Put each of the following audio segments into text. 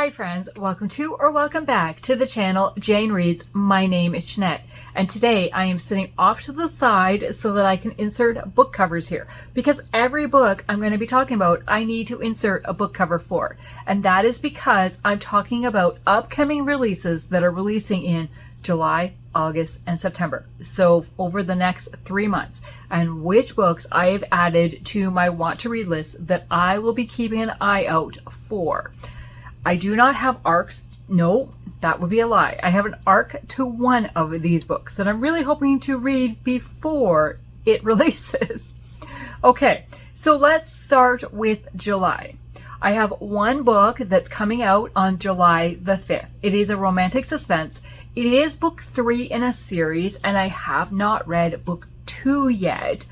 Hi friends, welcome to or welcome back to the channel Jane Reads. My name is Jeanette, and today I am sitting off to the side so that I can insert book covers here, because every book I'm going to be talking about I need to insert a book cover for, and that is because I'm talking about upcoming releases that are releasing in July, August, and September. So over the next 3 months, and which books I have added to my want to read list that I will be keeping an eye out for. I do not have arcs. No, that would be a lie. I have an arc to one of these books that I'm really hoping to read before it releases. Okay, so let's start with July. I have one book that's coming out on July the 5th. It is a romantic suspense. It is book 3 in a series, and I have not read book 2 yet.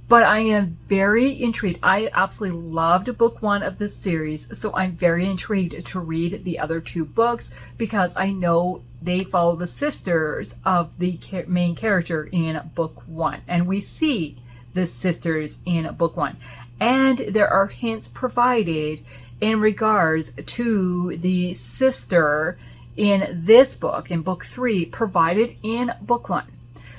But I am very intrigued. I absolutely loved book 1 of this series, so I'm very intrigued to read the other 2 books because I know they follow the sisters of the main character in book 1. And we see the sisters in book 1. And there are hints provided in regards to the sister in this book, in book 3, provided in book 1.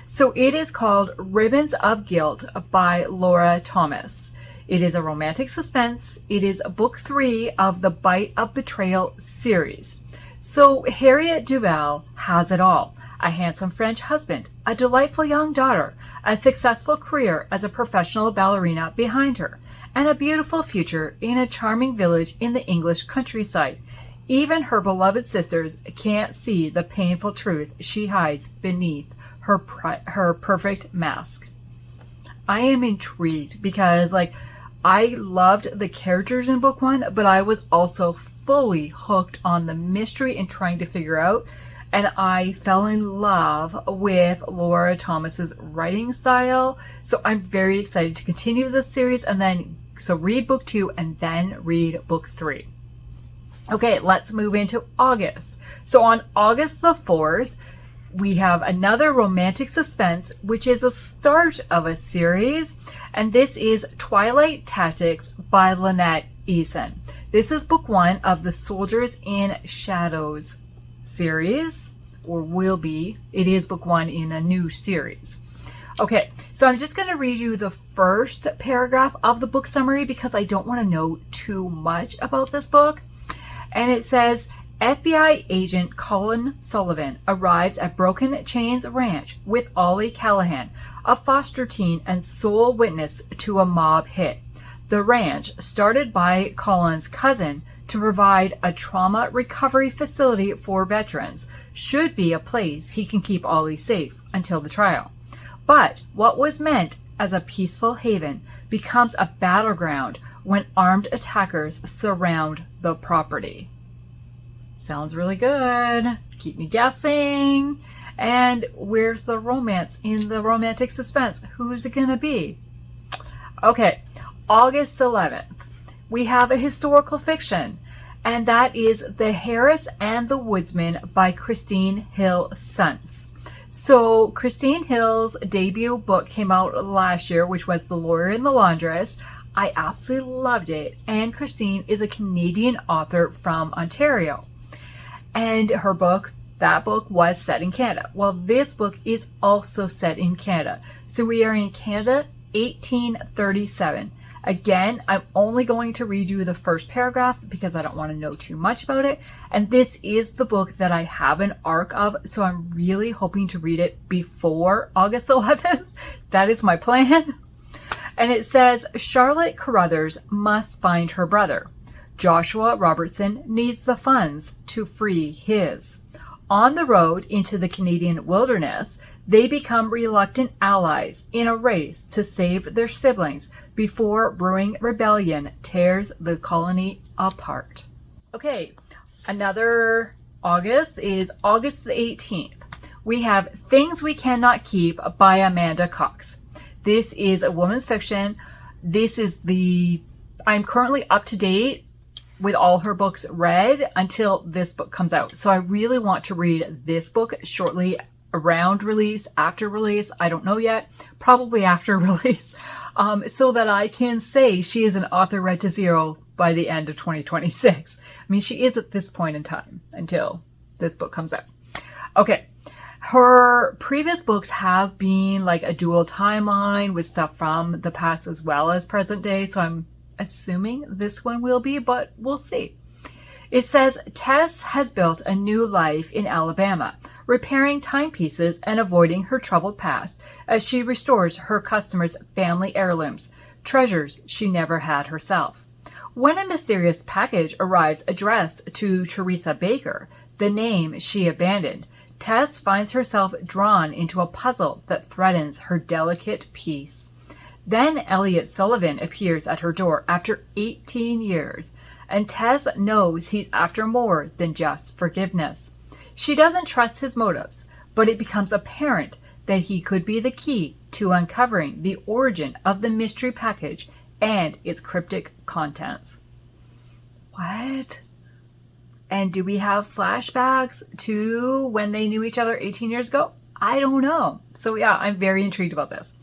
So it is called Ribbons of Guilt by Laura Thomas. It is a romantic suspense. It is book 3 of the Bite of Betrayal series. So Harriet Duval has it all. A handsome French husband, a delightful young daughter, a successful career as a professional ballerina behind her, and a beautiful future in a charming village in the English countryside. Even her beloved sisters can't see the painful truth she hides beneath her perfect mask. I am intrigued because I loved the characters in book 1, but I was also fully hooked on the mystery and trying to figure out, and I fell in love with Laura Thomas's writing style. So I'm very excited to continue this series and then read book 2 and then read book 3. Okay, let's move into August. So on August the 4th, we have another romantic suspense, which is a start of a series, and this is Twilight Tactics by Lynette Eason. This is book 1 of the Soldiers in Shadows series, or will be. It is book 1 in a new series. Okay, so I'm just going to read you the first paragraph of the book summary because I don't want to know too much about this book. And it says, FBI agent Colin Sullivan arrives at Broken Chains Ranch with Ollie Callahan, a foster teen and sole witness to a mob hit. The ranch, started by Colin's cousin to provide a trauma recovery facility for veterans, should be a place he can keep Ollie safe until the trial. But what was meant as a peaceful haven becomes a battleground when armed attackers surround the property. Sounds really good. Keep me guessing. And where's the romance in the romantic suspense? Who's it gonna be? Okay, August 11th. We have a historical fiction, and that is The Heiress and the Woodsman by Christine Hill Suntz. So Christine Hill's debut book came out last year, which was The Lawyer and the Laundress. I absolutely loved it. And Christine is a Canadian author from Ontario. And her book, that book was set in Canada. Well, this book is also set in Canada. So we are in Canada, 1837. Again, I'm only going to read you the first paragraph because I don't want to know too much about it. And this is the book that I have an arc of, so I'm really hoping to read it before August 11th. That is my plan. And it says, Charlotte Carruthers must find her brother. Joshua Robertson needs the funds to free his. On the road into the Canadian wilderness, they become reluctant allies in a race to save their siblings before brewing rebellion tears the colony apart. Okay, another August is August the 18th. We have Things We Cannot Keep by Amanda Cox. This is a woman's fiction. I'm currently up to date with all her books read until this book comes out. So I really want to read this book shortly around release, after release, I don't know yet, probably after release, so that I can say she is an author read to zero by the end of 2026. I mean, she is at this point in time until this book comes out. Okay. Her previous books have been like a dual timeline with stuff from the past as well as present day. So I'm assuming this one will be, but we'll see. It says, Tess has built a new life in Alabama, repairing timepieces and avoiding her troubled past as she restores her customers' family heirlooms, treasures she never had herself. When a mysterious package arrives addressed to Teresa Baker, the name she abandoned, Tess finds herself drawn into a puzzle that threatens her delicate peace. Then Elliot Sullivan appears at her door after 18 years, and Tess knows he's after more than just forgiveness. She doesn't trust his motives, but it becomes apparent that he could be the key to uncovering the origin of the mystery package and its cryptic contents. What? And do we have flashbacks to when they knew each other 18 years ago? I don't know. So yeah, I'm very intrigued about this.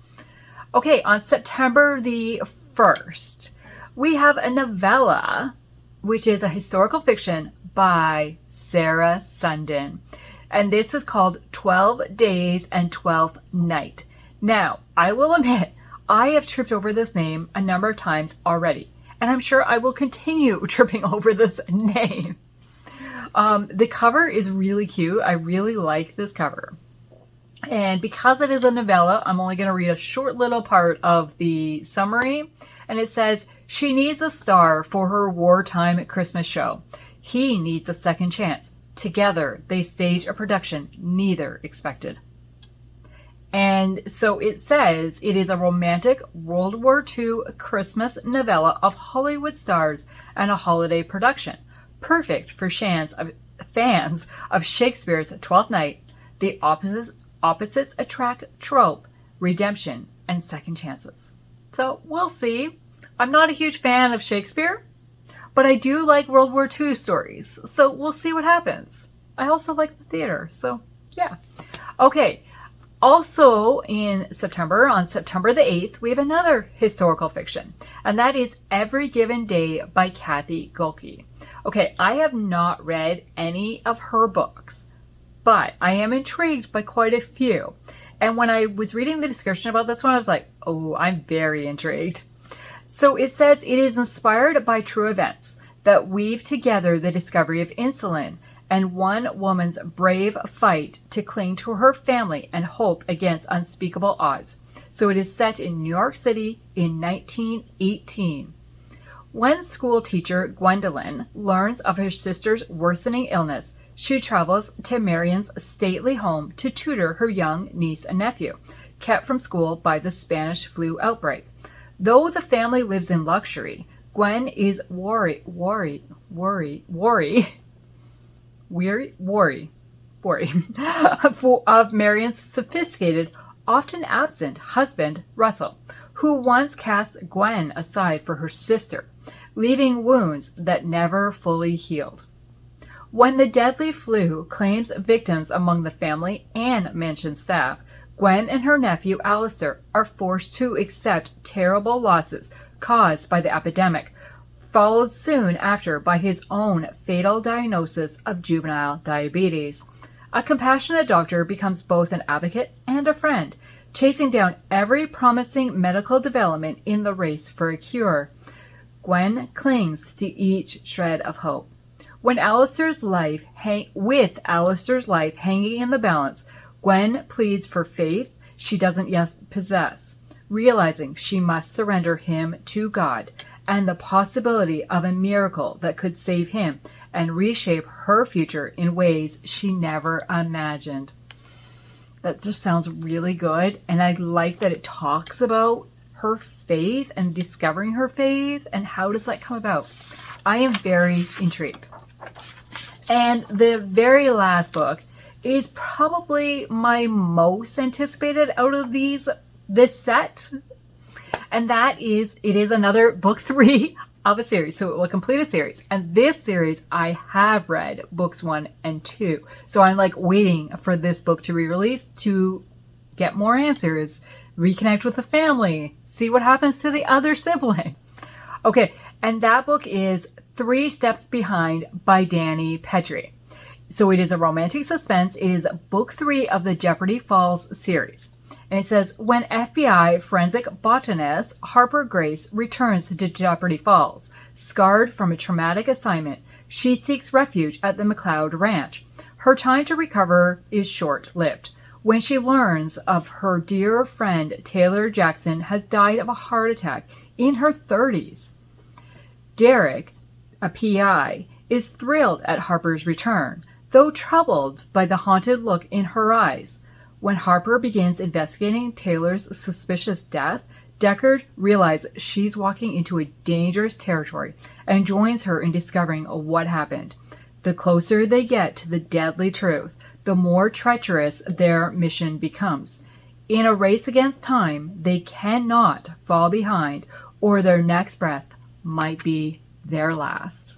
Okay, on September the 1st, we have a novella, which is a historical fiction by Sarah Sundin. And this is called 12 Days and 12th Night. Now, I will admit, I have tripped over this name a number of times already. And I'm sure I will continue tripping over this name. The cover is really cute. I really like this cover. And because it is a novella, I'm only going to read a short little part of the summary. And it says, she needs a star for her wartime Christmas show. He needs a second chance. Together, they stage a production neither expected. And so it says it is a romantic World War II Christmas novella of Hollywood stars and a holiday production. Perfect for fans of Shakespeare's Twelfth Night, the opposites attract trope, redemption, and second chances. So we'll see. I'm not a huge fan of Shakespeare, but I do like World War II stories. So we'll see what happens. I also like the theater. So yeah. Okay. Also in September, on September the 8th, we have another historical fiction, and that is Every Given Day by Cathy Gohlke. Okay, I have not read any of her books, but I am intrigued by quite a few. And when I was reading the description about this one, I was like, oh, I'm very intrigued. So it says it is inspired by true events that weave together the discovery of insulin and one woman's brave fight to cling to her family and hope against unspeakable odds. So it is set in New York City in 1918. When school teacher Gwendolyn learns of her sister's worsening illness, she travels to Marion's stately home to tutor her young niece and nephew, kept from school by the Spanish flu outbreak. Though the family lives in luxury, Gwen is wary of Marion's sophisticated, often absent husband, Russell, who once cast Gwen aside for her sister, leaving wounds that never fully healed. When the deadly flu claims victims among the family and mansion staff, Gwen and her nephew Alistair are forced to accept terrible losses caused by the epidemic, followed soon after by his own fatal diagnosis of juvenile diabetes. A compassionate doctor becomes both an advocate and a friend, chasing down every promising medical development in the race for a cure. Gwen clings to each shred of hope. With Alistair's life hanging in the balance, Gwen pleads for faith she doesn't yet possess, realizing she must surrender him to God and the possibility of a miracle that could save him and reshape her future in ways she never imagined. That just sounds really good, and I like that it talks about her faith and discovering her faith and how does that come about. I am very intrigued. And the very last book is probably my most anticipated out of this set. And that is, it is another book 3 of a series. So it will complete a series. And this series, I have read books 1 and 2. So I'm like waiting for this book to be released to get more answers, reconnect with the family, see what happens to the other sibling. Okay, and that book is 3 Steps Behind by Dani Pettrey. So it is a romantic suspense. It is book 3 of the Jeopardy Falls series. And it says, when FBI forensic botanist Harper Grace returns to Jeopardy Falls, scarred from a traumatic assignment, she seeks refuge at the McLeod Ranch. Her time to recover is short-lived. When she learns of her dear friend Taylor Jackson has died of a heart attack in her 30s. Derek, a PI, is thrilled at Harper's return, though troubled by the haunted look in her eyes. When Harper begins investigating Taylor's suspicious death, Deckard realizes she's walking into a dangerous territory and joins her in discovering what happened. The closer they get to the deadly truth, the more treacherous their mission becomes. In a race against time, they cannot fall behind, or their next breath might be their last.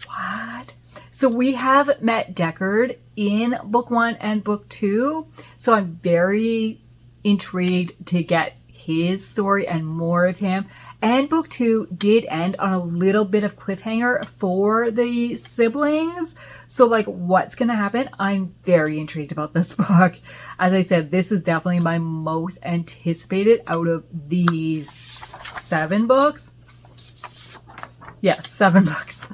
What? So we have met Deckard in book 1 and book 2. So I'm very intrigued to get his story and more of him. And book 2 did end on a little bit of cliffhanger for the siblings. So like what's going to happen? I'm very intrigued about this book. As I said, this is definitely my most anticipated out of these 7 books. Yes, 7 books.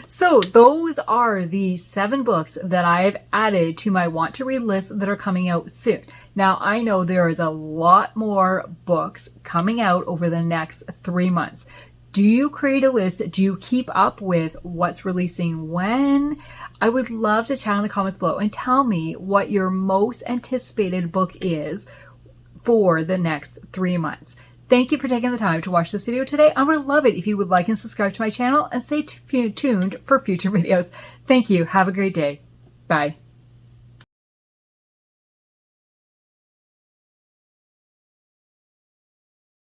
So those are the 7 books that I've added to my want to read list that are coming out soon. Now I know there is a lot more books coming out over the next 3 months. Do you create a list? Do you keep up with what's releasing when? I would love to chat in the comments below and tell me what your most anticipated book is for the next 3 months. Thank you for taking the time to watch this video today. I would love it if you would like and subscribe to my channel and stay tuned for future videos. Thank you. Have a great day. Bye.